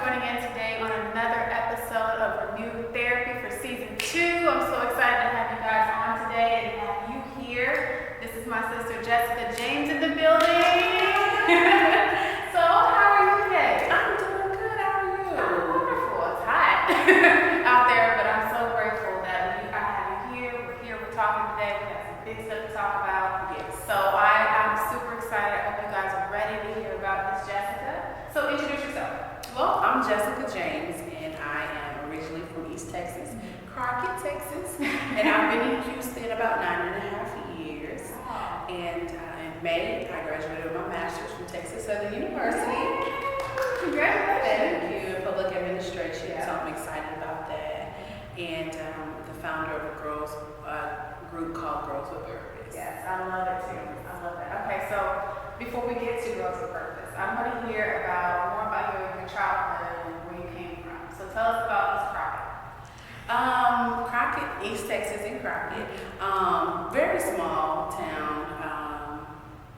joining in today on another episode of Renewed Therapy for Season 2. I'm so excited to have you guys on today and have you here. This is my sister Jessica James in the building. So, how are you today? I'm doing good. How are you? I'm wonderful. It's hot out there, but I'm so grateful that I have you here. We're talking today. We have some big stuff to talk about. Yes. So I'm super excited. I hope you guys are ready to hear about Miss Jessica. So introduce yourself. Well, I'm Jessica James, and I am originally from East Texas, Crockett, Texas. And I've been in Houston about 9.5 years. Wow. And in May, I graduated with my master's from Texas Southern University. Congratulations. Thank you, in public administration. Yeah. So I'm excited about that. And the founder of a group called Girls with Purpose. Yes, I love it too. I love it. Okay, so before we get to Girls with Purpose, I want to hear more about your childhood and where you came from. So tell us about East Crockett. Crockett, East Texas in Crockett. Very small town.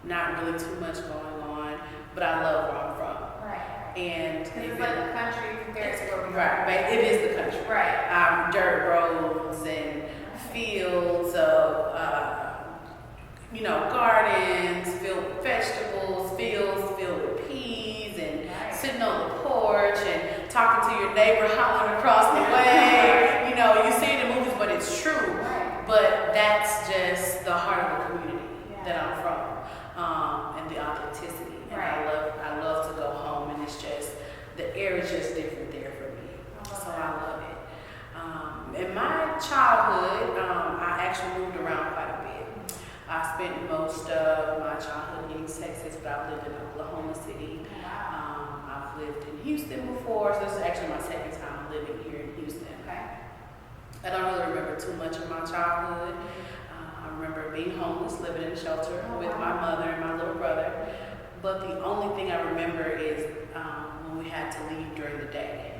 Not really too much going on, but I love where I'm from. Right. And It's like the country compared to where we right, are. it is the country. Right. Dirt roads and fields of gardens filled with vegetables, fields filled with peas, and sitting on the porch and talking to your neighbor hollering across the way. You see it in movies, but it's true. Right. But that's just the heart of the community that I'm from, and the authenticity. And I love to go home, and it's just the air is just different there for me. So I love it. In my childhood, I actually moved around quite a bit. I spent most of my childhood in East Texas, but I lived in Oklahoma City. I've lived in Houston before, so this is actually my second time living here in Houston. Okay. I don't really remember too much of my childhood. I remember being homeless, living in a shelter with my mother and my little brother. But the only thing I remember is when we had to leave during the day.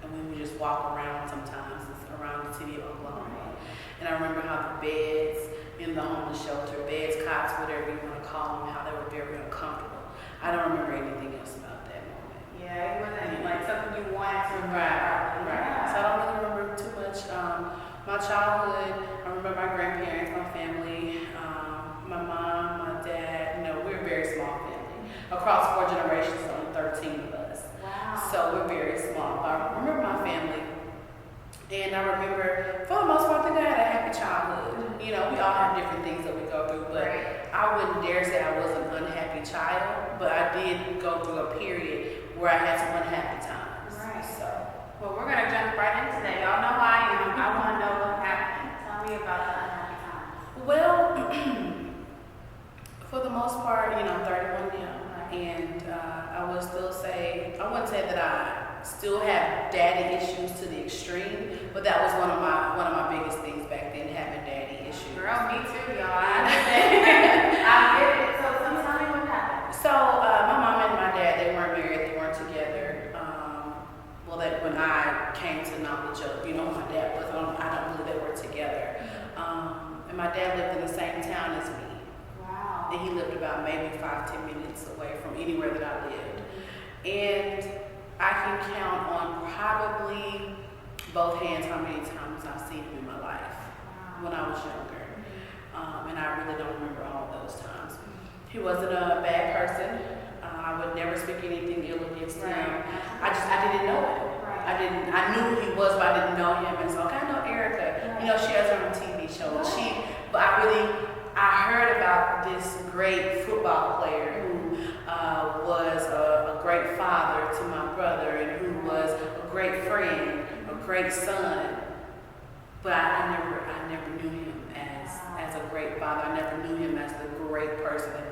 And we would just walk around sometimes around the city of Oklahoma. And I remember how the beds in the homeless shelter, beds, cots, whatever you want to call them, how they were very uncomfortable. I don't remember anything else about that moment. Yeah, it wasn't like something you wanted to Right. Yeah. So I don't really remember too much. My childhood, I remember my grandparents, my family, my mom, my dad. We were a very small family. Across 4 generations, only 13 of us. Wow. So we're very small. But I remember my family. And I remember, for the most part, I think I had a happy childhood. We all have different things that we go through, but I wouldn't dare say I was an unhappy child, but I did go through a period where I had some unhappy times. Right. So, Well, we're going to jump right in today. Y'all know how I am. I want to know what happened. Tell me about the unhappy times. well, for the most part, I'm 31 now, and I would still say, I wouldn't say that I still have daddy issues to the extreme, but that was one of my biggest things back then, having daddy issues. Girl, me too, y'all. I understand. I get it. So tell me what happened. So my mom and my dad, they weren't married, they weren't together. When I came to knowledge of, who my dad was, I don't believe they were together. And my dad lived in the same town as me. Wow. And he lived about maybe 5-10 minutes away from anywhere that I lived. And I can count on probably both hands how many times I've seen him in my life when I was younger. And I really don't remember all of those times. He wasn't a bad person. I would never speak anything ill against him. I didn't know him. I knew who he was, but I didn't know him. And so I know Erica. She has her own TV show. But I heard about this great football player who was a great father to my brother and who was a great friend, a great son. But I never knew him as a great father. I never knew him as the great person that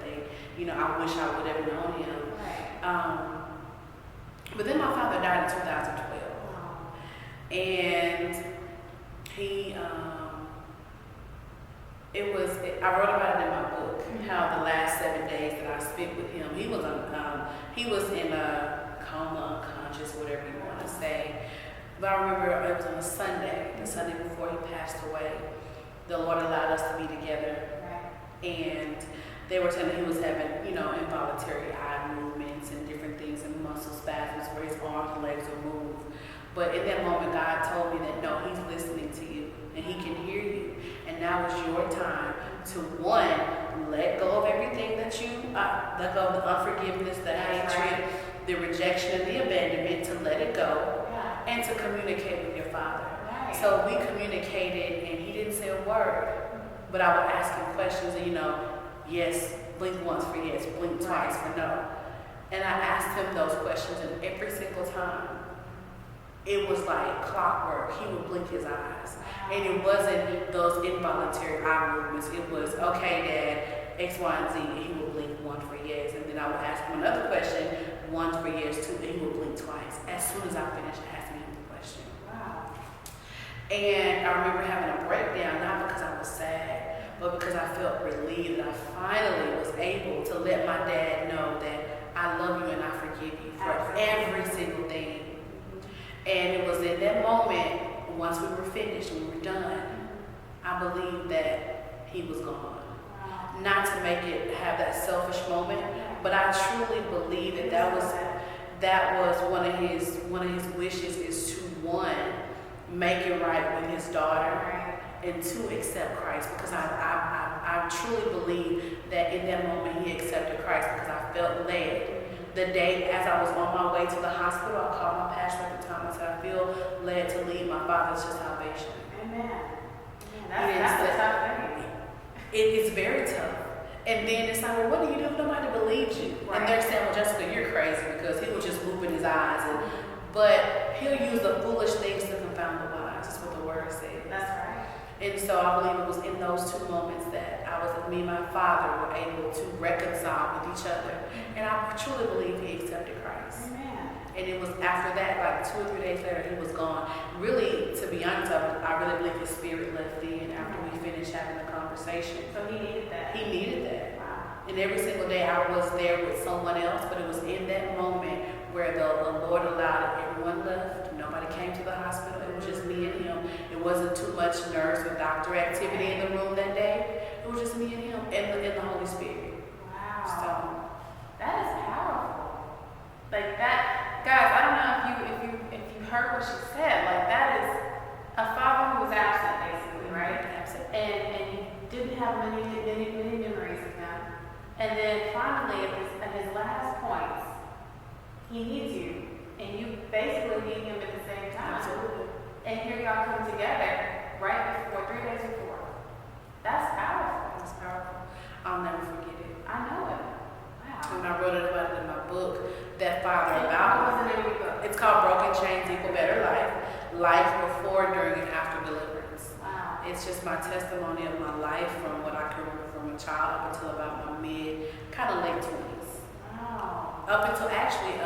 I wish I would have known him. But then my father died in 2012. And he, I wrote about it in my book, how the last 7 days that I spent with him, he was in a coma, unconscious, whatever you want to say. But I remember it was on a Sunday, the Sunday before he passed away. The Lord allowed us to be together. And They were telling him he was having, involuntary eye movements and different things and muscle spasms where his arms and legs would move. But in that moment, God told me that no, he's listening to you and he can hear you. And now is your time to, one, let go of everything that you, let go of the unforgiveness, the hatred, the rejection and the abandonment, to let it go and to communicate with your Father. So we communicated and he didn't say a word, but I would ask him questions and, yes, blink once for yes, blink twice for no. And I asked him those questions, and every single time, it was like clockwork. He would blink his eyes. And it wasn't those involuntary eye movements. It was, okay, Dad, X, Y, and Z, and he would blink one for yes. And then I would ask him another question, one for yes, two, and he would blink twice. As soon as I finished asking him the question. Wow. And I remember having a breakdown, not because I was sad, but because I felt relieved that I finally was able to let my dad know that I love you and I forgive you for every single thing. And it was in that moment, once we were finished and we were done, I believed that he was gone. Not to make it have that selfish moment, but I truly believe that that was one of his wishes, is to, one, make it right with his daughter, and two, accept Christ, because I truly believe that in that moment he accepted Christ because I felt led. The day as I was on my way to the hospital, I called my pastor at the time and said, I feel led to lead my father to salvation. Amen. That's a tough thing. It's very tough. And then it's like, well, what do you do if nobody believes you? And they're saying, well, Jessica, you're crazy, because he was just moving his eyes. But he'll use the foolish things to confound the wise. That's what the word says. That's right. And so I believe it was in those two moments that me and my father were able to reconcile with each other. And I truly believe he accepted Christ. Amen. And it was after that, like 2 or 3 days later, he was gone. Really, to be honest, I really believe his spirit left in after we finished having the conversation. So he needed that. He needed that. Wow. And every single day I was there with someone else, but it was in that moment where the Lord allowed it. Everyone left. Nobody came to the hospital. It was just me and him. It wasn't too much nurse or doctor activity in the room that day. It was just me and him and the Holy Spirit. Wow. So that is powerful. Like that, guys. I don't know if you heard what she said. Like, that is a father who was absent, basically, right? Absent. And you didn't have many memories of him. And then finally, at his last points, he needs you, and you basically need him at the same time. Absolutely. And here y'all come together right before, 3 days before. That's powerful. That's powerful. I'll never forget it. I know it. Wow. And I wrote it about it in my book, that father What about was the name of your book? It's called Broken Chains Equal Better Life. Life before, during, and after deliverance. Wow. It's just my testimony of my life from what I can remember from a child up until about my kind of late 20s. Wow. Up until actually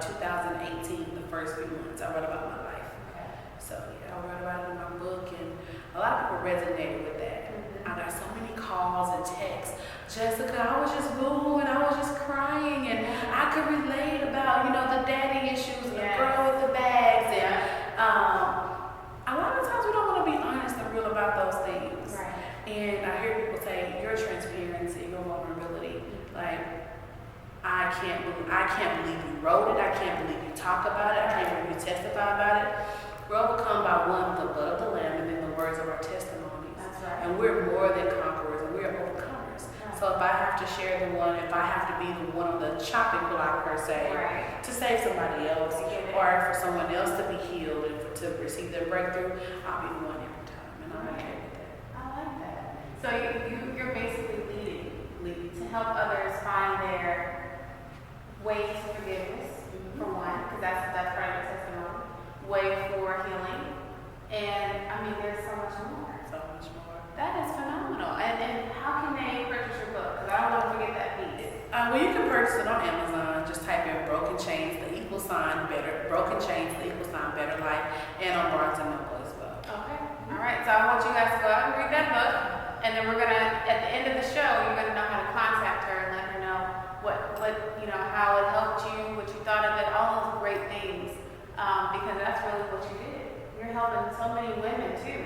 2018, the first few months, I wrote about my life. Okay. So yeah, I wrote about it in my book, and a lot of people resonated with that. I got so many calls and texts. Jessica, I was just booing, I was just crying, and I could relate about, the daddy issues, and the girl with the bags, and a lot of times we don't want to be honest and real about those things. Right. And I hear people say, your transparency, your vulnerability, like, I can't believe you wrote it, I can't believe you talk about it, I can't believe you testify about it. We're overcome by one, the blood of the Lamb, and then the words of our testimonies. That's right. And we're more than conquerors, and we're overcomers. Right. So if I have to share the one, if I have to be the one on the chopping block per se, Right. to save somebody else, or for someone else to be healed and to receive their breakthrough, I'll be the one every time, and I'm okay with that. I like that. So you're basically leading to help others find their way to forgiveness, for one, because that's part of the testimony. Way for healing, and there's so much more. So much more. That is phenomenal. And how can they purchase your book? Because I don't want to forget that piece. Well, you can purchase it on Amazon. Just type in Broken Chains, the equal sign better, Broken Chains, the equal sign better life, and on Barnes and Noble as well. Okay. All right. So I want you guys to go out and read that book, and then we're gonna, at the end of the show, you're gonna know how to contact her and let her know what how it helped you, what you thought of it, all those great things. Because that's really what you did. You're helping so many women too.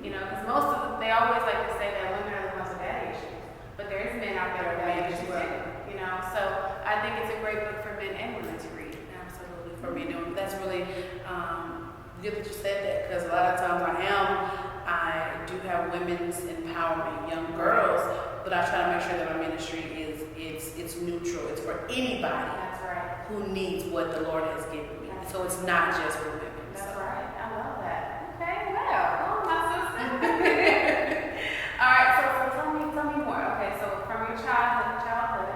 Because most of them, they always like to say that women are the ones with daddy issues. But there's men out there good that you said that, because a lot of times I do have women's empowerment, young girls, but I try to make sure that my ministry is it's neutral. It's for anybody That's right. who needs what the Lord has given me. So it's not just for women. That's right. I love that. Okay, well, my sister. All right, so tell me more. Okay, so from your childhood,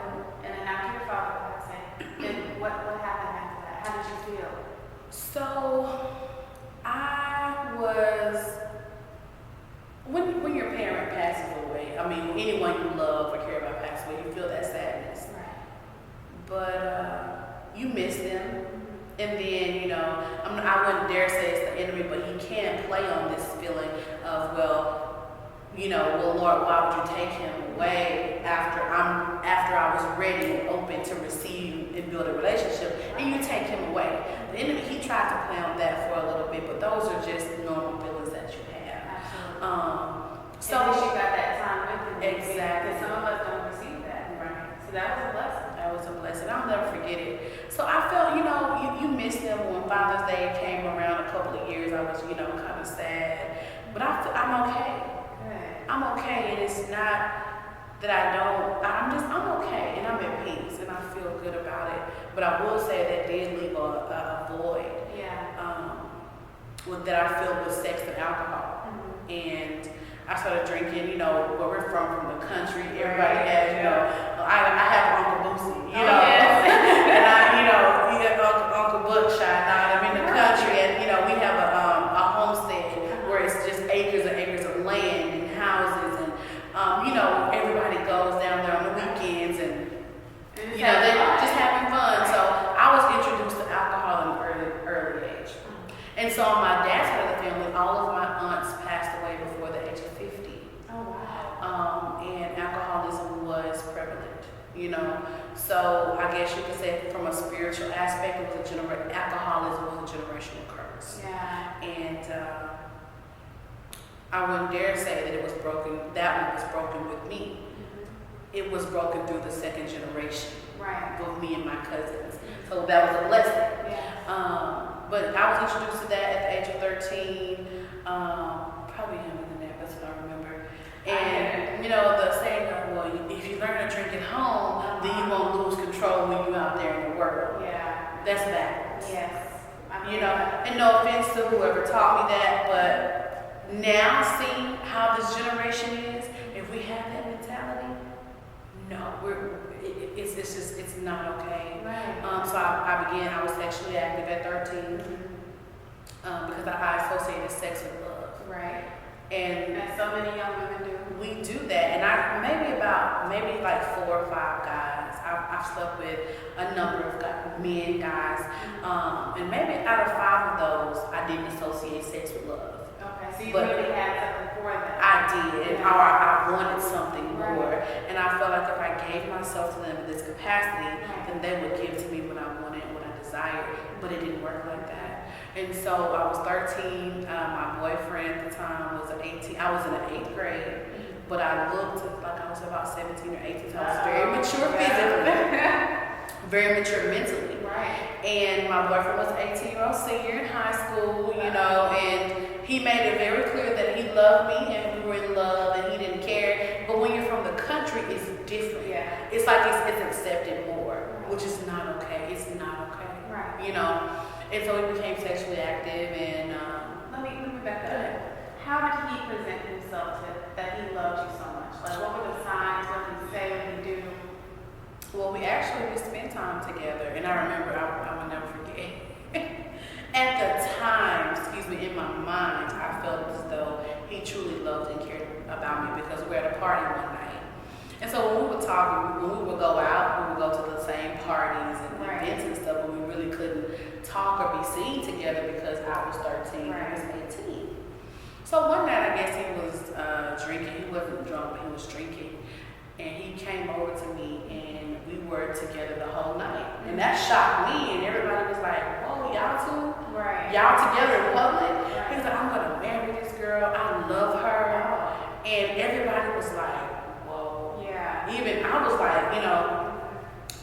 and then after your father passing, then what happened after that? How did you feel? So I was when your parent passes away. I mean, anyone you love or care about passes away, you feel that sadness. Right. But you miss them. And then, I wouldn't dare say it's the enemy, but he can play on this feeling of, well, Lord, why would you take him away after I was ready and open to receive and build a relationship, and you take him away. The enemy, he tried to play on that for a little bit, but those are just normal feelings that you have. Absolutely. So at least you got that time with him. Exactly. Because some of us don't receive that. Right. So that was a blessing. That was a blessing. I'll never forget it. So I felt, you miss them. When Father's Day came around a couple of years, I was, kind of sad. But I'm okay. Good. I'm okay. And it's not that I don't, I'm okay. And I'm at peace. And I feel good about it. But I will say that did leave a void. Yeah. That I filled with sex and alcohol. Mm-hmm. And I started drinking, where we're from the country. Everybody has, I have Uncle Boosie, Yes. and you got Uncle Buckshot. Now I'm in the country, and we have a homestead where it's just acres and acres of land and houses, and everybody goes down there on the weekends, and they're just having fun. So I was introduced to alcohol at an early age, and so on my dad's side of the family, all of my aunts passed away before the age of 50. Oh wow. And alcoholism was prevalent, So I guess you could say from a spiritual aspect, it was alcoholism was a generational curse. Yeah. And I wouldn't dare say that it was broken. That one was broken with me. Mm-hmm. It was broken through the second generation. Right. With me and my cousins. So that was a blessing. Yeah. But I was introduced to that at the age of 13. Probably younger than that, that's what I remember. And the saying of, well, if you learn to drink at home, then you won't lose control when you're out there in the world. Yeah. That's backwards. Yes. And no offense to whoever taught me that, but now seeing how this generation is, if we have that mentality, no, it's not okay. Right. So I was sexually active at 13 because I associated sex with love. Right. And so many young women do. We do that, and maybe like 4 or 5 guys. I've slept with a number of guys, and maybe out of 5 of those, I didn't associate sex with love. Okay, so you really had something for that. I did, or I wanted something Right. more, and I felt like if I gave myself to them in this capacity, then they would give to me what I wanted and what I desired, but it didn't work like that. And so I was 13, my boyfriend at the time was 18, I was in the 8th grade, but I looked like I was about 17 or 18, so I was very mature physically, very mature mentally. Right. And my boyfriend was an 18-year-old senior in high school, and he made it very clear that he loved me and we were in love and he didn't care. But when you're from the country, it's different. Yeah. It's like it's accepted more, which is not okay. It's not okay. Right. And so he became sexually active, and let me back up. How did he present himself that he loved you so much? Like, what were the signs? What did he say? What did he do? Well, we spent time together, and I remember, I will never forget. At the time, in my mind, I felt as though he truly loved and cared about me because we were at a party one night. And so when we would talk, when we would go out, we would go to the same parties and events and stuff, but we really couldn't talk or be seen together because I was 13 and he was 18. So one night, I guess he was drinking. He wasn't drunk, but he was drinking. And he came over to me, and we were together the whole night. And that shocked me, and everybody was like, whoa, y'all two? Right. Y'all together in public? Right. He was like, I'm going to marry this girl. I love her. And everybody was like, even I was like,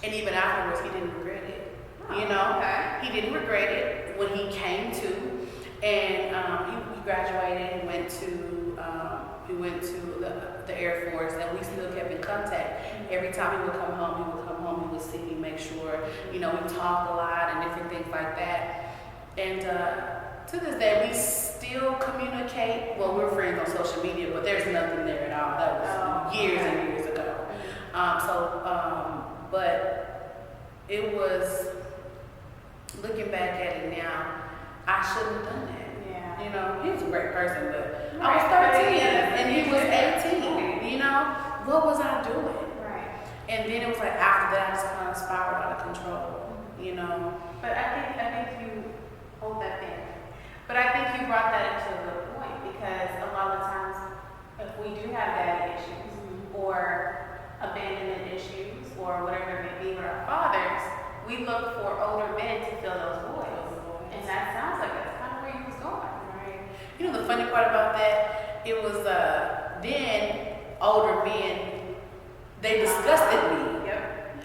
and even afterwards, he didn't regret it. He didn't regret it when he came to. And he graduated. He went to the Air Force, and we still kept in contact. Every time he would come home, he would see me, make sure, we talked a lot and different things like that. And to this day, we still communicate. Well, we're friends on social media, but there's nothing there at all. That was years and years ago. But it was, looking back at it now, I shouldn't have done that. Yeah. He was a great person, but I was 13 and he was 18. What was I doing? Right. And then it was like after that, I just kind of spiraled out of control. But I think you hold that in. But I think you brought that into a good point, because a lot of times, if we do have daddy issues or abandonment issues or whatever it may be with our fathers, we look for older men to fill those voids. And that sounds like that's kind of where you was going. Right. The funny part about that, it was then older men, they disgusted me. Yep.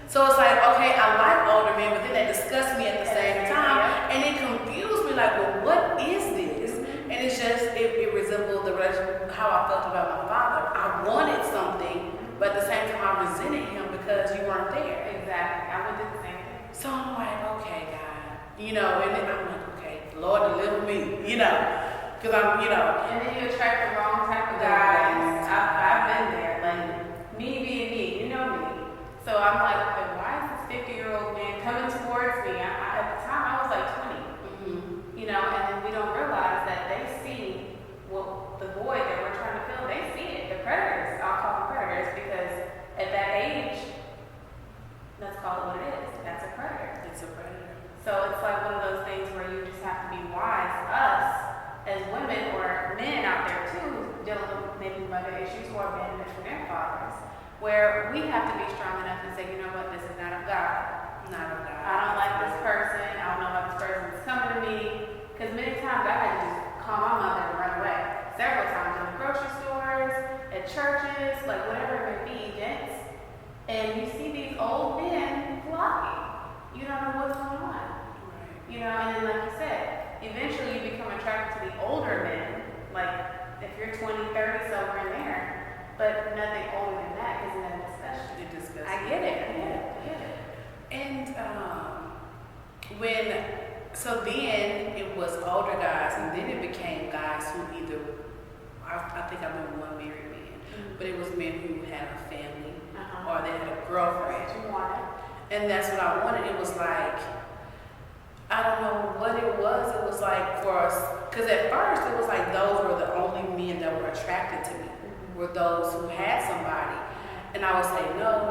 So it's like, okay, I like older men, but then they disgust me at the same time. And it confused me, like, well, what is this? And it's just, it resembled how I felt about my father. I wanted something, but at the same time, I resented him because you weren't there. Exactly. I would do the same thing. So I'm like, okay, God, and then I'm like, okay, Lord, deliver me, because I'm, And then you attract the wrong type of guys. I've been there, like me being me, me. So I'm like, okay, why is this 50-year-old man coming towards me? At the time, I was like 20. And then we don't realize that they see the void that we're trying to fill. They see it. The predators, I'll call them predators, because at that age, let's call it what it is. That's a predator. It's a predator. So it's like one of those things where you just have to be wise. Us, as women or men out there too, dealing with maybe mother issues or abandonment from their fathers, where we have to be strong enough to say, you know what, this is not of God. Not of God. I don't like this person. I don't know how this person is coming to me. Because many times I had to just call my mother and run away. Several times in the grocery stores, at churches, like whatever it may be, events. And you see these old men flocking. You don't know what's going on. Right. And then like you said, eventually you become attracted to the older men. Like if you're 20, 30, somewhere in there. But nothing older than that, because in that discussion. It disgusts I get it. And so then it was older guys, and then it became guys who either, I think I remember one married man, but it was men who had a family or they had a girlfriend. You want it. And that's what I wanted. It was like, I don't know what it was. It was like for us, because at first it was like those were the only men that were attracted to me, were those who had somebody. And I would say, no.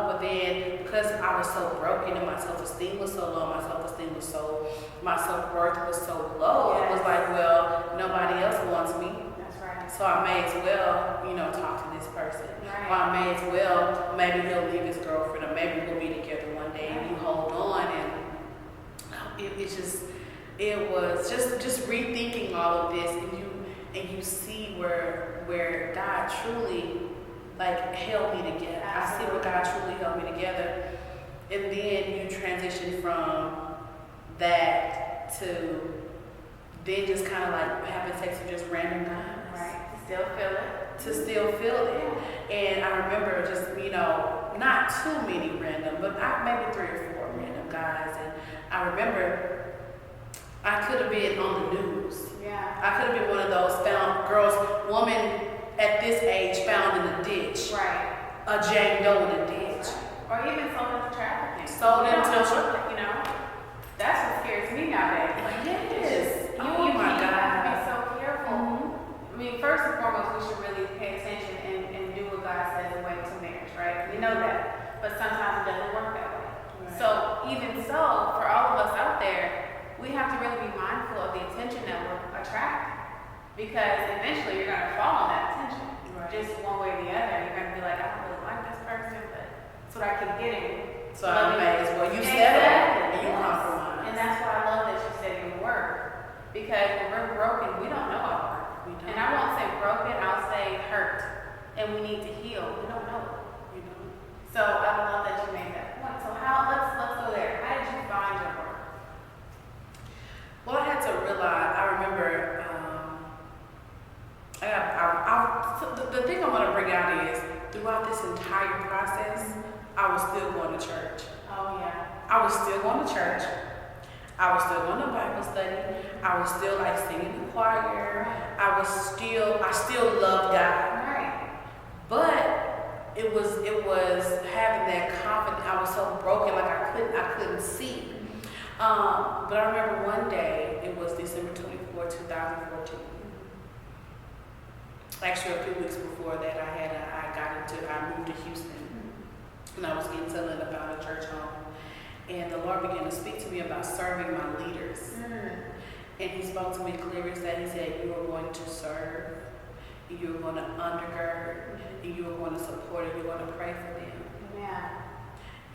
But then, because I was so broken and my self-esteem was so low, my self-worth was so low, It was like, well, nobody else wants me. That's right. So I may as well, talk to this person. Right. Or I may as well, maybe he'll leave his girlfriend, or maybe we'll be together one day, and you hold on. And it was just rethinking all of this, and you see where God truly held me together. I see where God truly held me together. And then you transition from that to then just kind of having sex with just random guys. Right. To still feel it. And I remember just, not too many random, but maybe 3 or 4 random guys. And I remember I could have been on the news. Yeah. I could have been one of those woman at this age found in a ditch. Right. A Jane Doe in a ditch. Or even sold into trafficking. That's what scares me nowadays. Yes. You have to be so careful. I mean, first and foremost, we should really pay attention and do what God says and wait till marriage, right? We know that. But sometimes it doesn't work that way. Right. So even so, for all of us out there, we have to really be mindful of the attention that we're attracting. Because eventually you're going to fall on that attention. Right. Just one way or the other. You're going to be like, I don't really like this person, but that's what I keep getting. So I may as well. You settle and you compromise. And that's why I love that you said your word. Because when we're broken, we don't know our worth. And I won't say broken, I'll say hurt. And we need to heal. We don't know it. So I love that you made that point. So let's go there. How did you find your worth? Well, I had to realize, I remember So the thing I want to bring out is throughout this entire process, I was still going to church. Oh, yeah. I was still going to church. I was still going to Bible study. I was still like singing in the choir. I still loved God. Right. But it was having that confidence. I was so broken, like I couldn't see. But I remember one day, it was December 24, 2014. Actually, a few weeks before that, I moved to Houston, and I was getting settled about a church home. And the Lord began to speak to me about serving my leaders. And He spoke to me clearly. He said, you are going to serve, you are going to undergird, and you are going to support, and you're going to pray for them. Yeah.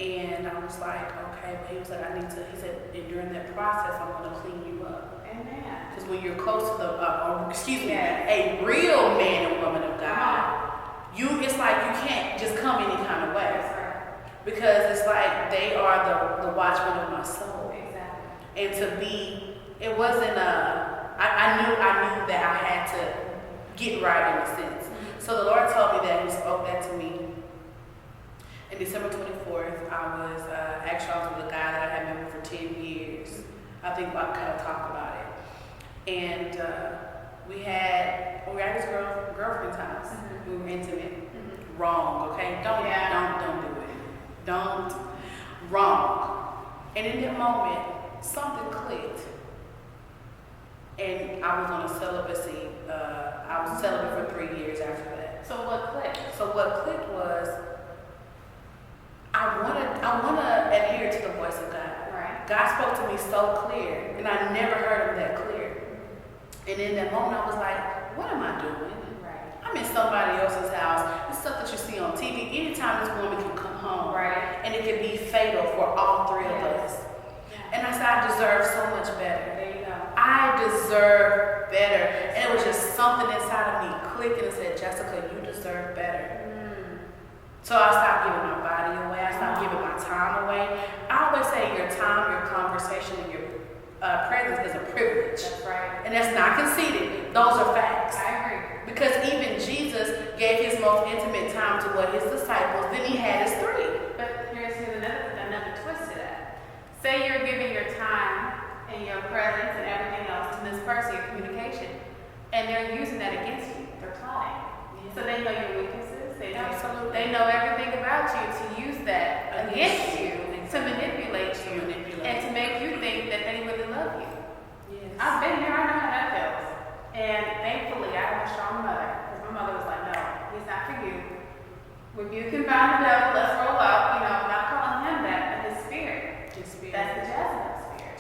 And I was like, okay. But He was like, He said, and during that process, I'm going to clean you up. Amen. Because when you're close to a real man and woman of God, it's like you can't just come any kind of way. That's right. Because it's like they are the watchman of my soul. Exactly. And to be, it wasn't I knew that I had to get right in a sense. So the Lord told me that. He spoke that to me. And December 24th, I was with a guy that I had known for 10 years. I think I kind of talked about it. And we were at his girlfriend's house. We were intimate. Wrong, okay? Don't do it. Wrong. And in that moment, something clicked. And I was on a celibacy. I was celibate for 3 years after that. So what clicked? So what clicked was, I want to adhere to the voice of God. Right. God spoke to me so clear, and I never heard Him that clear. And in that moment, I was like, what am I doing? Right. I'm in somebody else's house. It's stuff that you see on TV. Anytime this woman can come home, Right. and it can be fatal for all three of us. Yeah. And I said, I deserve so much better. There you go. I deserve better. And it was just something inside of me clicking and said, Jessica, you deserve better. So I stopped giving my body away. I stopped giving my time away. I always say your time, your conversation, and your presence is a privilege. That's right. And that's not conceited. Those are facts. I agree. Because even Jesus gave His most intimate time to His disciples. Then He had His 3. But here's another twist to that. Say you're giving your time and your presence and everything else to this person, your communication, and they're using that against you. They're plotting. So they know your weaknesses. Absolutely. They know everything about you to use that against you, to manipulate you, and to make you think that they really love you. Yes. I've been here, I know how that feels. And thankfully, I have a strong mother, because my mother was like, no, he's not for you. Rebuke and bind the devil, let's roll out. I'm not calling him that, but his spirit. That's the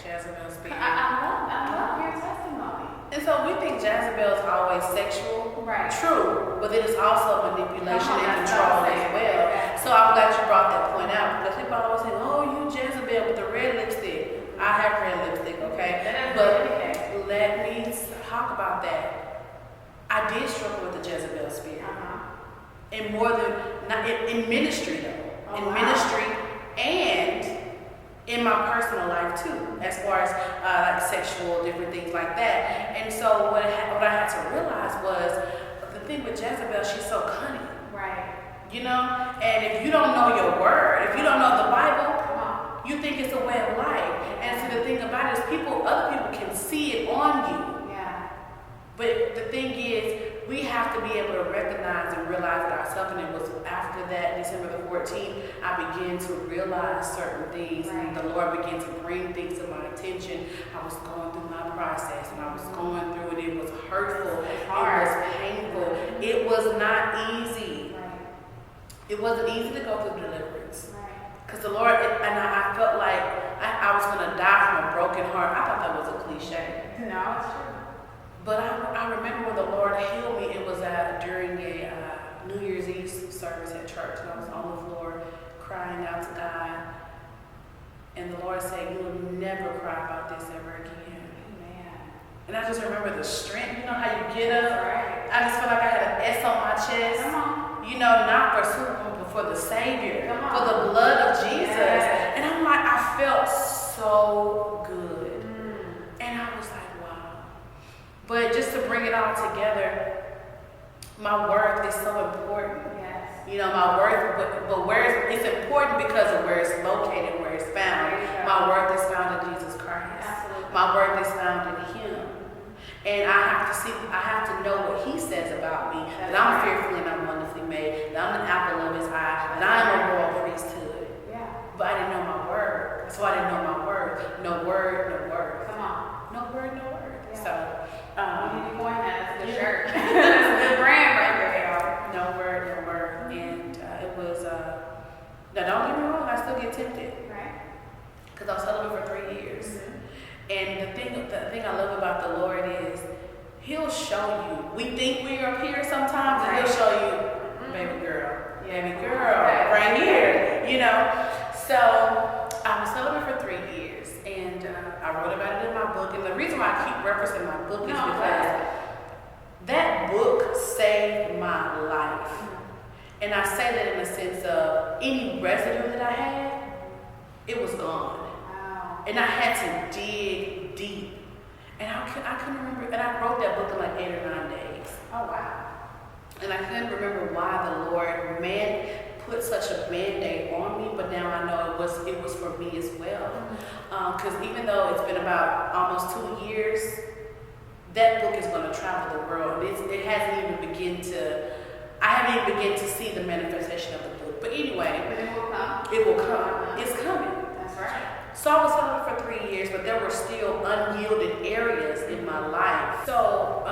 Jezebel spirit. I love your testimony. And so we think Jezebel is always sexual. Right. True, but it is also manipulation and That's control what I'm as saying. well. Okay. So I'm glad you brought that point out, because people always say, oh, you Jezebel with the red lipstick. I have red lipstick, okay? That doesn't But do anything. let me talk about that. I did struggle with the Jezebel spirit. And more than, not in ministry though. Oh, in wow. ministry and in my personal life too, as far as like sexual, different things like that. And so what I had to realize was, the thing with Jezebel, she's so cunning. Right. And if you don't know your word, if you don't know the Bible, you think it's a way of life. And so the thing about it is other people can see it on you. Yeah. But the thing is, we have to be able to recognize and realize it ourselves. And it was after that, December the 14th, I began to realize certain things. Right. And the Lord began to bring things to my attention. I was going through my process, and I was going through it. It was hurtful. It's hard. It was painful. It was not easy. Right. It wasn't easy to go through deliverance. Right. Because the Lord, and I felt like I was going to die from a broken heart. I thought that was a cliche. No, it's true. But I remember when the Lord healed me, it was during a New Year's Eve service at church. And I was on the floor crying out to God. And the Lord said, you will never cry about this ever again. Amen. And I just remember the strength. You know how you get up? Right. I just felt like I had an S on my chest. Come on. Not for Superman, but for the Savior. Come on. For the blood of Jesus. Yes. And I'm like, I felt so good. And I was like, wow. But just to bring it all together, My worth is so important. Yes. You know, my worth, but where it's important because of where it's located, where it's found. My worth is found in Jesus Christ. Absolutely. My worth is found in Him. And I have to know what He says about me, that I'm fearfully and I'm wonderfully made, that I'm an apple of His eye, that I am a royal priesthood. Yeah. But I didn't know my word. So I didn't know my word. No word, no word. Come on. No word, no word. Yeah. So, You need to coin that. That's a good shirt. That's a good brand right there, y'all. no word, no word. And it was, now don't get me wrong, I still get tempted. Right. Because I was celibate for 3 years. Mm-hmm. And the thing I love about the Lord is He'll show you. We think we're up here sometimes, and He'll show you, baby girl, right here, you know. So I was celibate for 3 years, and I wrote about it in my book. And the reason why I keep referencing my book is because that book saved my life. And I say that in the sense of any residue that I had, it was gone. Wow. And I had to dig deep. And I couldn't remember, and I wrote that book in like 8 or 9 days. Oh, wow. And I couldn't remember why the Lord put such a mandate on me, but now I know it was for me as well. Because even though it's been about almost 2 years, that book is going to travel the world. It hasn't even I haven't even begun to see the manifestation of the book. But anyway, But it will come. it will come. It's coming. That's right. So I was celibate for 3 years, but there were still unyielded areas in my life. So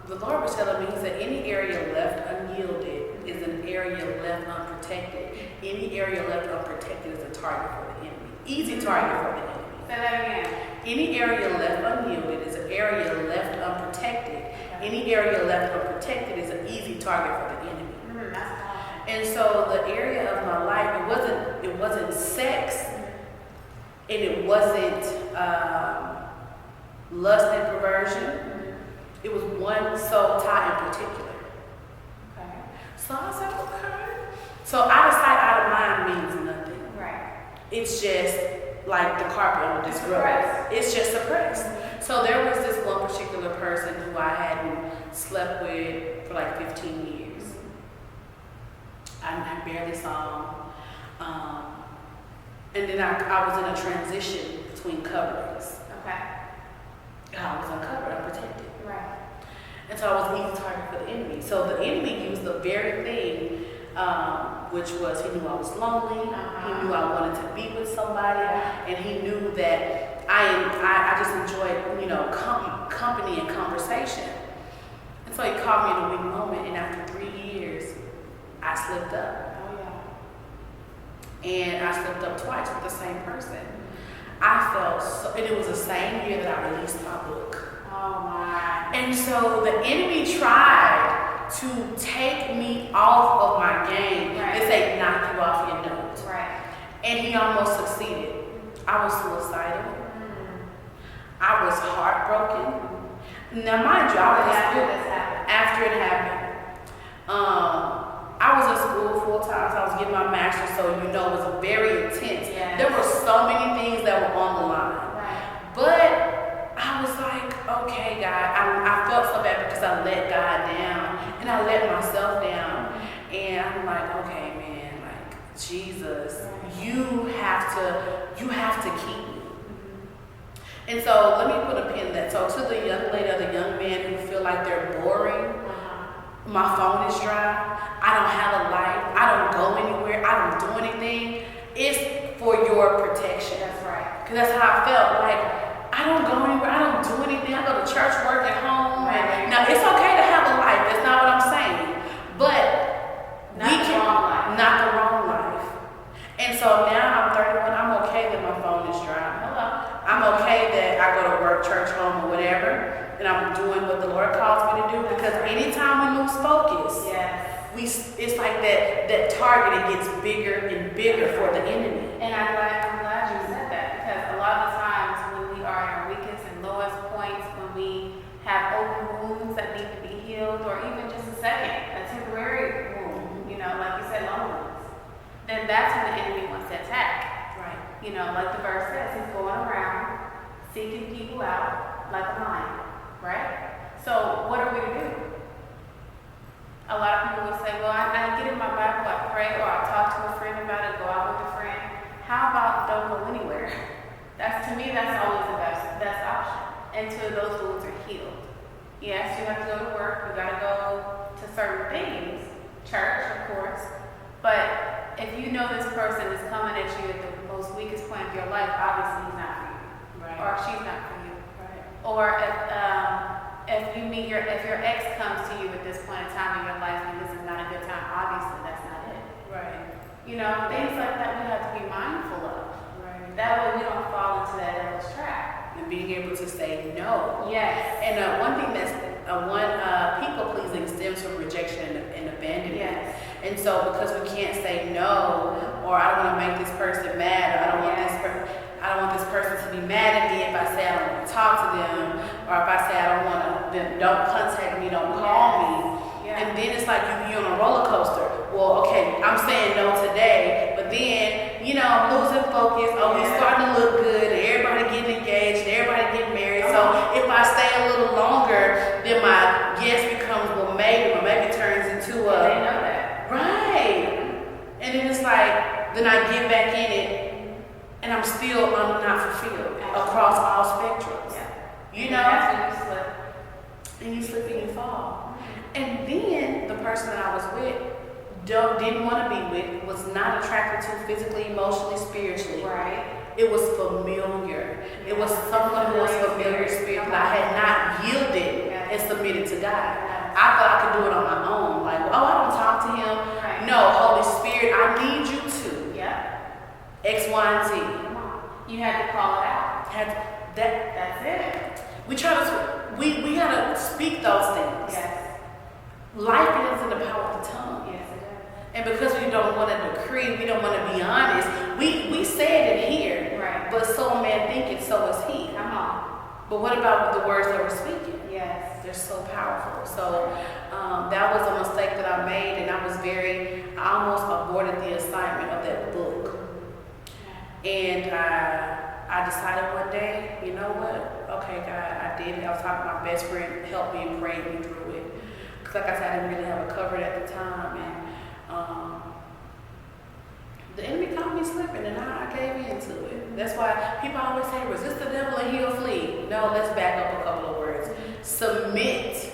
the Lord was telling me, He said, any area left unyielded is an area left unprotected. Any area left unprotected is a target for the enemy. Easy target for the enemy. Say that again. Any area left unyielded is an area left unprotected. Any area left unprotected is an easy target for the enemy. That's powerful. And so the area of my life, it wasn't sex, and it wasn't lust and perversion. It was one soul tie in particular. Okay. So I said, okay. So out of sight, out of mind means nothing. Right. It's just like the carpet under this rug. Suppressed. It's just suppressed. So there was this one particular person who I hadn't slept with for like 15 years. I barely saw him. And then I was in a transition between coverings. Okay. I was uncovered, unprotected. Right. And so I was an easy target for the enemy. So the enemy used the very thing, which was he knew I was lonely, he knew I wanted to be with somebody, and he knew that I just enjoyed, company and conversation. And so he caught me in a weak moment, and after 3 years, I slipped up. And I slipped up twice with the same person. I felt and it was the same year that I released my book. Oh my. And so the enemy tried to take me off of my game. Right. They say knock you off your note. Right. And he almost succeeded. I was suicidal. I was heartbroken. Now mind you, I was after it happened. I was in school full time, so I was getting my master's, so it was very intense. Yes. There were so many things that were on the line. Right. But I was like, okay, God, I felt so bad because I let God down and I let myself down. And I'm like, okay, man, like Jesus, you have to keep me. And so let me put a pin in that. So to the young lady or the young man who feel like they're boring, my phone is dry, I don't have a life, I don't go anywhere, I don't do anything. It's for your protection. That's right. Because that's how I felt. Like, I don't go anywhere, I don't do anything. I go to church, work at home. Right. Now, it's okay to have a life. That's not what I'm saying. But not the wrong life. And so now I'm 31. I'm okay that my phone is dry. Hello. I'm okay that I go to work, church, home, or whatever. And I'm doing what the Lord calls me to do. Because anytime we lose focus, it's like that target, it gets bigger and bigger for the enemy. And I'm glad you said that, because a lot of the times when we are in our weakest and lowest points, when we have open wounds that need to be healed, or even just a temporary wound, like you said, loneliness, then that's when the enemy wants to attack. Right. Like the verse says, he's going around seeking people out like a lion, right? So what are we to do? A lot of people will say, well, I get in my Bible, I pray, or I talk to a friend about it, go out with a friend. How about don't go anywhere? To me, that's always the best option until those wounds are healed. Yes, you have to go to work, you gotta go to certain things, church, of course, but if you know this person is coming at you at the most weakest point of your life, obviously he's not for you. Right. Or she's not for you. Right. Or if your ex comes to you at this point in time in your life and this is not a good time, obviously that's not it. Right. Things like that we have to be mindful of. Right. That way we don't fall into that devil's trap. And being able to say no. Yes. And one thing that's people pleasing stems from rejection and abandonment. Yes. And so because we can't say no, or I don't want to make this person mad, or I don't want this person to be mad at me if I say I don't want to talk to them, or if I say I don't want to, then don't contact me, don't call me. Yeah. And then it's like you're on a roller coaster. Well, okay, I'm saying no today, but then, I'm losing focus. Oh, we starting to look good, and everybody getting engaged, and everybody getting married. So if I stay a little longer, then my yes becomes maybe turns into a. They know that. Right. And then it's like, then I get back in it, and I'm not fulfilled across all spectrums. Yeah. That's when you slip. And you slip and you fall. And then the person that I was with didn't want to be with, was not attracted to physically, emotionally, spiritually. Right. It was familiar. It was someone who was familiar spirit that I had not yielded and submitted to God. I thought I could do it on my own. Like, oh, I don't talk to him. Right. No, Holy Spirit, I need you to. Yeah. X, Y, and Z. Come on. You had to call it out. That's it. We gotta speak those things. Yes. Life is in the power of the tongue. Yes, it is. And because we don't want to decree, we don't want to be honest, we said it here. Right. But so a man thinketh, so is he. Come on. But what about the words that we're speaking? Yes. They're so powerful. So that was a mistake that I made, and I almost aborted the assignment of that book. And I decided one day, you know what? Okay, God, I did it. I was talking to my best friend, helped me and prayed me through it. Because like I said, I didn't really have a cover at the time. And the enemy caught me slipping, and I gave into it. That's why people always say, resist the devil and he'll flee. No, let's back up a couple of words. Submit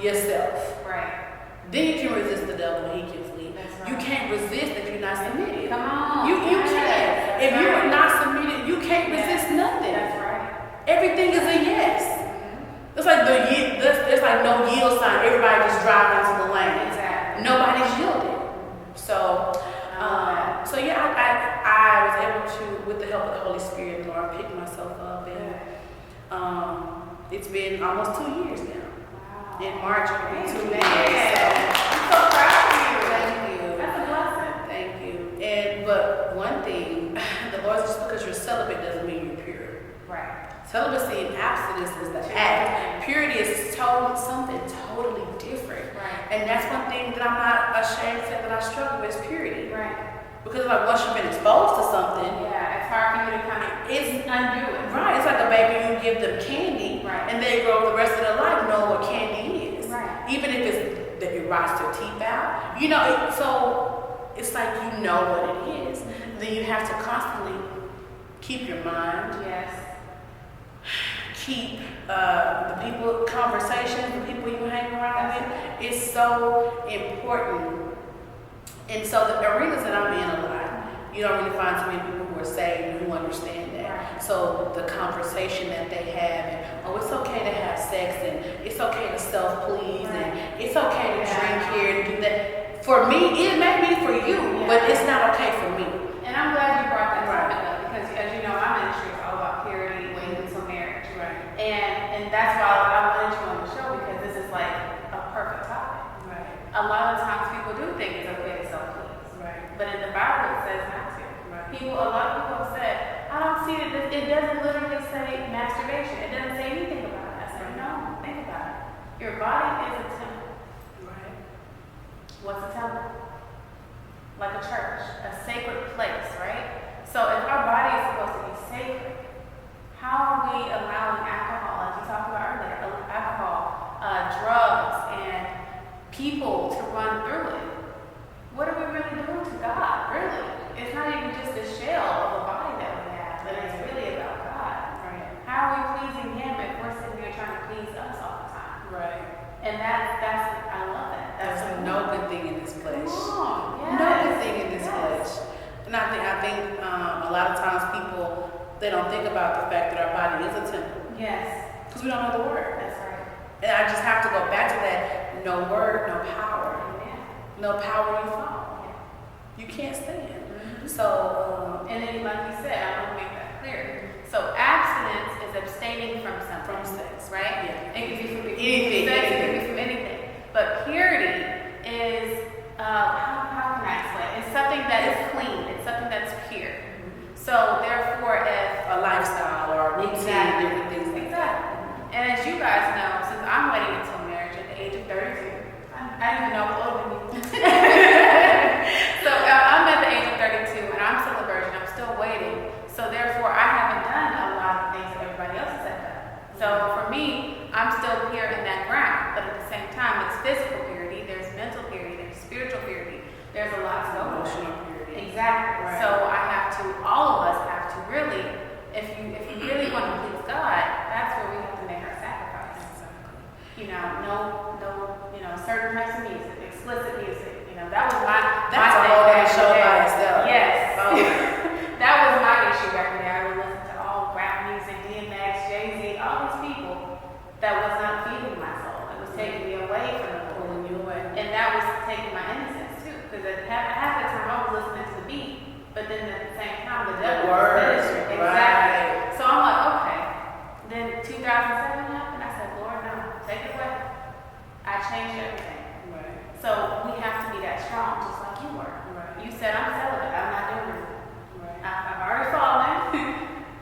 yourself. Right. Then you can resist the devil and he can flee. Right. You can't resist if you're not submitted. Come on. You can't. If you are not submitted, you can't resist nothing. That's right. Everything is a yes. It's like there's like no yield sign. Everybody just drive into the lane. Exactly. Nobody's yielding. So yeah, I was able to, with the help of the Holy Spirit, Lord, pick myself up, and it's been almost 2 years now. Wow. In March, it'll be 2 years. I'm so proud of you. Thank you. That's a blessing. Thank you. But one thing, the Lord, just because you're celibate doesn't mean you're pure. Right. Celibacy and abstinence is the act. Purity is something totally different. Right. And that's one thing that I'm not ashamed to say that I struggle with is purity. Right. Because like once you've been exposed to something, it's hard for you to kind of undo it. Right. It's like a baby, you give them candy, right, and they grow up the rest of their life know what candy is. Right. Even if it's that it rots their teeth out. So it's like you know what it is. Mm-hmm. Then you have to constantly keep your mind. Yes. Keep the conversations, the people you hang around with, is so important. And so the arenas that I'm in a lot, you don't really find too many people who are saved who understand that. Right. So the conversation that they have, and it's okay to have sex, and it's okay to self-please, and it's okay to drink here and do that. For me, it may be for you, but it's not okay for me. And I'm glad you brought that topic up, because as you know, my ministry is all about purity, waiting until marriage. Right. And that's why I wanted you on the show, because this is like a perfect topic. Right. A lot of times people do think it's okay to self-please. Right. But in the Bible it says not to. Right. A lot of people have said, I don't see it. It doesn't literally say masturbation. It doesn't say anything about it. I said, no, think about it. Your body is a temple. Right. What's a temple? Like a church, a sacred place, right? So if our body is supposed to be sacred, how are we allowing alcohol, like you talked about earlier, alcohol, drugs, and people to run through it. What are we really doing to God, really? It's not even just a shell of a body that we have, but it's really about God. Right. How are we pleasing Him if we're sitting here trying to please us all the time? Right. And that's I love that. There's no good thing in this flesh. Yes. No good thing in this flesh. And I think a lot of times people, they don't think about the fact that our body is a temple. Yes. Because we don't know the word. That's right. And I just have to go back to that. No word, no power. Amen. No power, you fall. Yeah. You can't stand. Mm-hmm. So, And then, like you said, I want to make that clear. So abstinence is abstaining from something. from sex. Right? Yeah. It could be from Anything. sex, it could be from anything. But purity is, how can I explain? It's something that is clean. It's something that's pure. So therefore, if A lifestyle or a routine, Exactly. different things like that. and as you guys know, since I'm waiting until marriage at the age of 32, I don't even know how old I'm So I'm at the age of 32 and I'm still a virgin. I'm still waiting. So therefore, I haven't done a lot of things that everybody else has done. So for me, I'm still here in that ground. But at the same time, it's physical purity, there's mental purity, there's spiritual purity. There's a lot to go with. Emotional purity. Exactly. Right. So I have to, all of us have to really, if you really want to please God, that's where we have to make our sacrifice. Exactly. You know, certain types of music, explicit music. That was my That's a thing whole back other in show the day. by itself. Yes. Oh. That was my issue back in the day. I would listen to all rap music, DMX, Jay-Z, all these people that was not feeding my soul. It was taking me away from the Lord. Pulling you away. And that was taking my innocence too. Because half the time I was listening to the beat, but then at the same time the devil was words, ministering. right. Exactly. So I'm like, okay. Then 2007 happened. I said, Lord, no, take it away. I changed everything. Right. So we have to be that strong, just like you were. Right. You said, I'm celibate. I'm not doing it. Right. I've already fallen.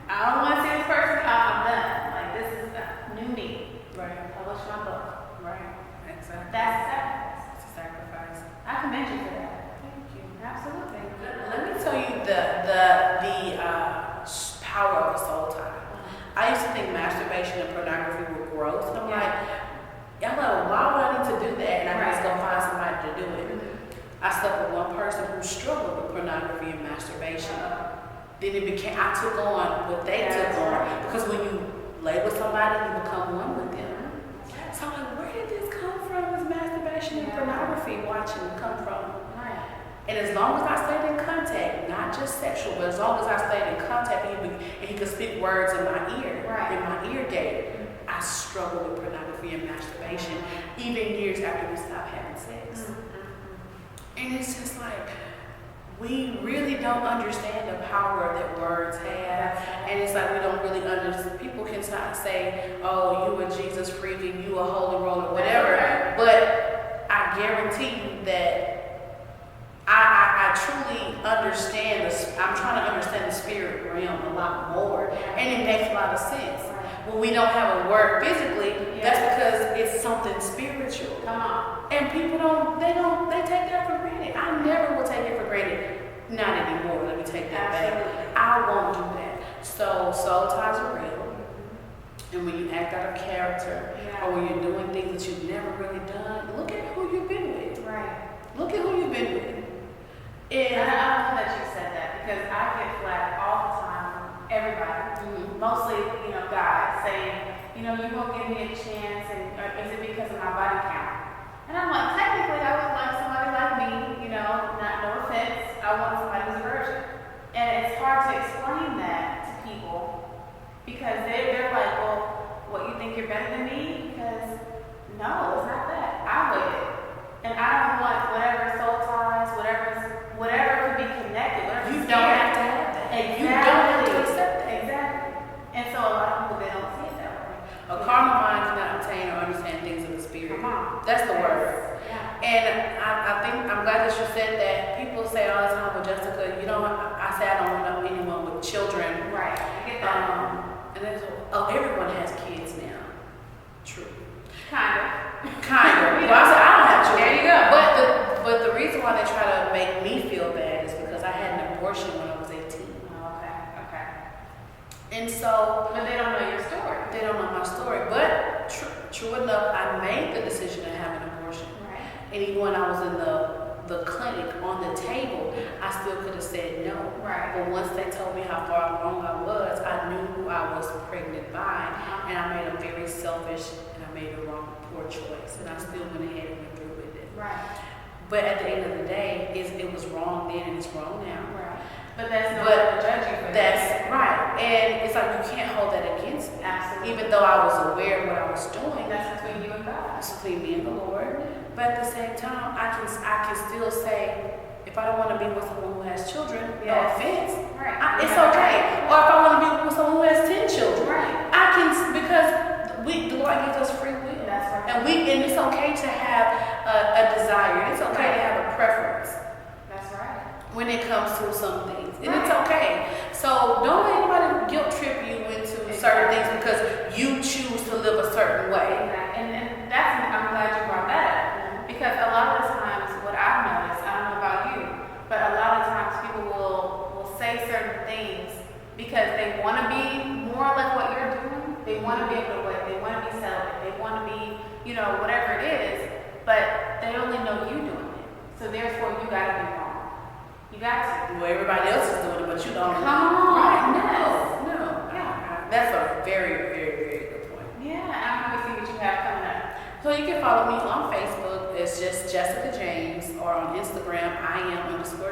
I don't want to see this person. I'm done. Like, this is a new me. Right. Publish my book. Right. Exactly. That's a sacrifice. It's a sacrifice. I commend you for that. Thank you. Absolutely. Let me tell you the power of a soul tie. I used to think masturbation and pornography were gross. And I'm like, why would I need to do that? And I just go find somebody to do it. I slept with one person who struggled with pornography and masturbation. Then it became, I took on what they took on. Because when you lay with somebody, you become one with them. So I'm like, where did this come from? This masturbation and pornography watching come from? And as long as I stayed in contact, not just sexual, but as long as I stayed in contact and he could speak words in my ear, in my ear gate, I struggled with pornography and masturbation, even years after we stopped having sex. And it's just like, we really don't understand the power that words have. And it's like we don't really understand. People can say, oh, you a Jesus freak and you a holy roller, whatever. But I guarantee you that I truly understand this. I'm trying to understand the spirit realm a lot more. And it makes a lot of sense. When we don't have a word physically, that's because it's something spiritual. Come on. And people they take that for granted. I never will take it for granted. Not anymore, let me take that back. I won't do that. So soul ties are real. And when you act out of character, or when you're doing things that you've never really done, look at who you've been with. Right. Look at who you've been with. And I love that you said that because I get flack all the time from everybody, mostly, guys saying, you won't give me a chance, and is it because of my body count? And I'm like, technically, I would like somebody like me, no offense, I want somebody who's a virgin. And it's hard to explain that to people because they're like, well, what, you think you're better than me? Because no, it's not that. I waited. And I don't want whatever soul ties, whatever could be connected, whatever You don't have to have that. Exactly. You don't have to accept that. Exactly. And so a lot of people, they don't see it that way. A carnal mind cannot obtain or understand things of the spirit. Come on. That's the word. Yeah. And I think I'm glad that you said that. People say all the time, well, Jessica, I say I don't want to know anyone with children. Right. I get that. And then everyone has kids now. True. Kind of. Well, I said I don't have children. There you go. But the reason why they try to make me feel bad is because I had an abortion when I was 18. Oh, okay. And so, But they don't know your story. they don't know my story. But true enough, I made the decision to have an abortion. Right. And even when I was in the clinic on the table, I still could have said no. Right. But once they told me how far along I was, I knew who I was pregnant by, and I made a very selfish and I made a poor choice, and I still went ahead and went through with it. Right. But at the end of the day, it was wrong then and it's wrong now. Right. But that's no way to judge you for That's that. right. And it's like you can't hold that against me. Absolutely. Even though I was aware of what I was doing. That's between you and God. It's between me and the Lord. But at the same time, I can still say, if I don't want to be with someone who has children, no offense, Right. it's okay. Or if I want to be with someone who has 10 children, Right. I can, because the Lord gives us free will. That's right. And it's okay to have a desire. It's okay to have a preference. That's right. When it comes to some things. And it's okay. So don't let anybody guilt trip you into certain things because you choose to live a certain way. And that's, I'm glad you brought that up. Because a lot of the times, what I've noticed, I don't know about you, but a lot of times people will say certain things because they want to be more like what you're doing. They want to be able to wait. They want to be celibate. They want to be, whatever it is, but they only know you doing it. So therefore, you got to be wrong. You got to. Well, everybody else is doing it, but you don't. Come on. Right. Yes. No. Yeah. That's a very, very, very good point. Yeah. I want to see what you have coming up. So you can follow me on Facebook. It's just Jessica James, or on Instagram,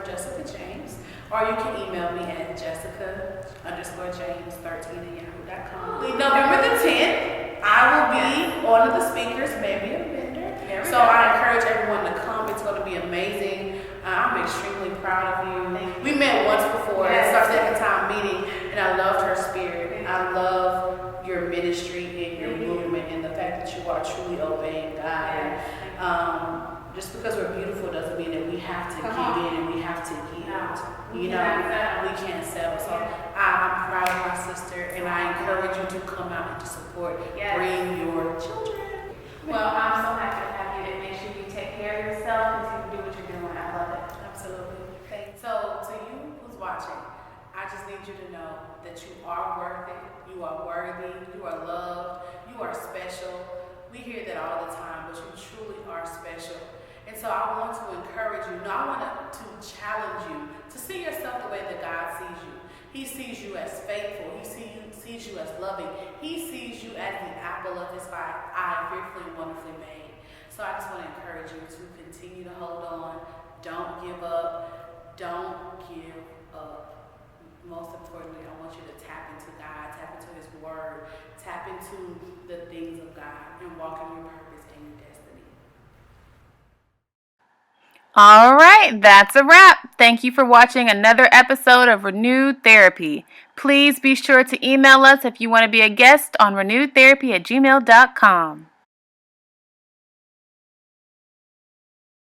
_Jessica James. Or you can email me at Jessica_James13@yahoo.com. November the 10th, I will be one of the speakers, maybe a vendor. So I encourage everyone to come. It's going to be amazing. I'm extremely proud of you. We met once before. It's our second time meeting, and I loved her spirit. I love your ministry and your movement, and the fact that you are truly obeying God. Just because we're beautiful doesn't mean that we have to give in and we have to yield. We can't settle. So I'm proud of my sister, and I encourage you to come out and to support. Bring your children. Well, I'm so happy to have you, and make sure you take care of yourself and do what you're doing. I love it. Absolutely. Thanks. So to you who's watching, I just need you to know that you are worth it. You are worthy. You are loved. You are special. We hear that all the time, but you truly are special. And so I want to encourage you. No, I want to challenge you to see yourself the way that God sees you. He sees you as faithful. He sees you as loving. He sees you as the apple of his eye, fearfully and wonderfully made. So I just want to encourage you to continue to hold on. Don't give up. Don't give up. Most importantly, I want you to tap into God, tap into his word, tap into the things of God, and walk in your purpose and your destiny. All right, that's a wrap. Thank you for watching another episode of Renewed Therapy. Please be sure to email us if you want to be a guest on renewedtherapy@gmail.com.